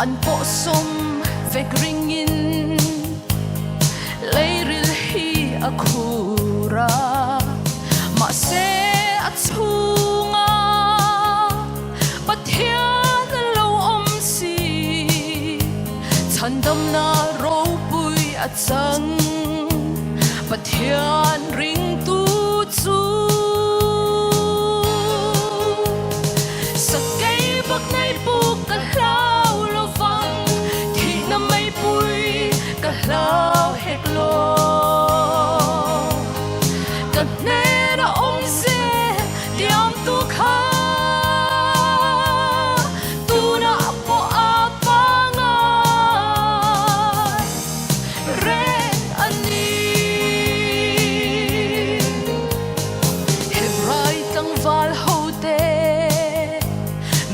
an po som vek ringin leiril hi akura ma se achunga pathian lo om si chandam na ro pui achang pathian ring tu chu sakai bak nai pu ka hlau lo vang thi na mai pui ka hlau hek lo ka ne na om se diam tu kha tu na po apanga re ani hebrai tang val ho te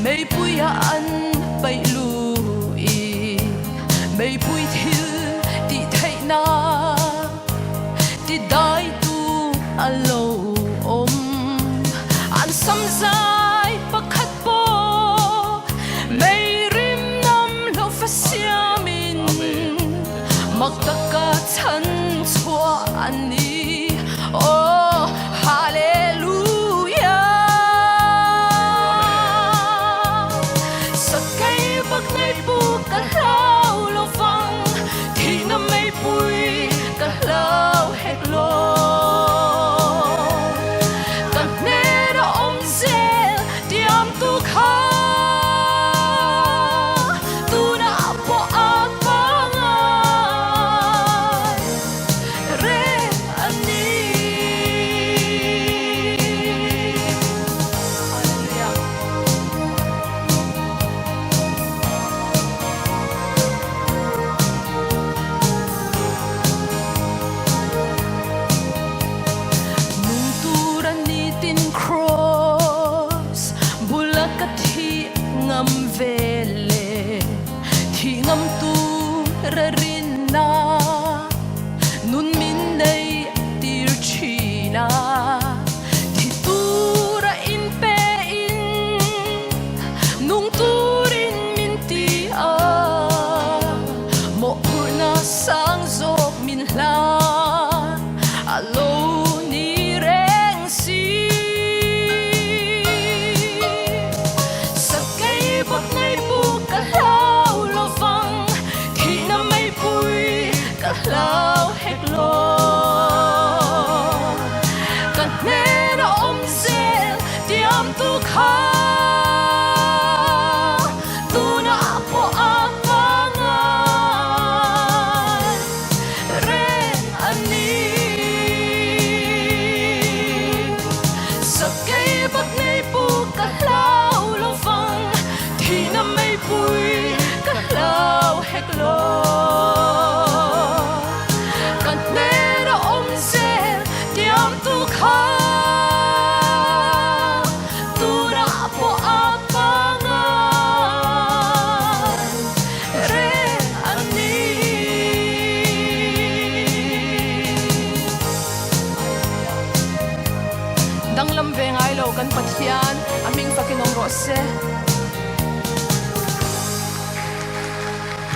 mei pui an pai lu i mei pui thil ti thai na ti dai tu alo om an sam zai pakhat po mei rim nam lo fa siamin mak taka chan chua ani oh hallelujah sakai bak nai pu ka hlau lo vang thi na mai pui ka hlau hek lo ka ne na om zel diam tu kha tu na po apanga re ani hallelujah cross bulakati ngam vele thi ngam tu rarina nun min nei tir china thi tura in pe in nung turin min ti a mo purna sang zop min la alo ni reng si bak nai pu ka hlau lo vang thi na mai pui ka hlau hek lo ka ne na om zel diam tu kha tu na po apanga re ani sakai bak nai pu ka hlau lo vang thi na mai pui ka hlau hek lo ka ne na om zel diam tu kha tu na po apanga re ani dang lam ve ngai lo kan pathian aming pakinom ro se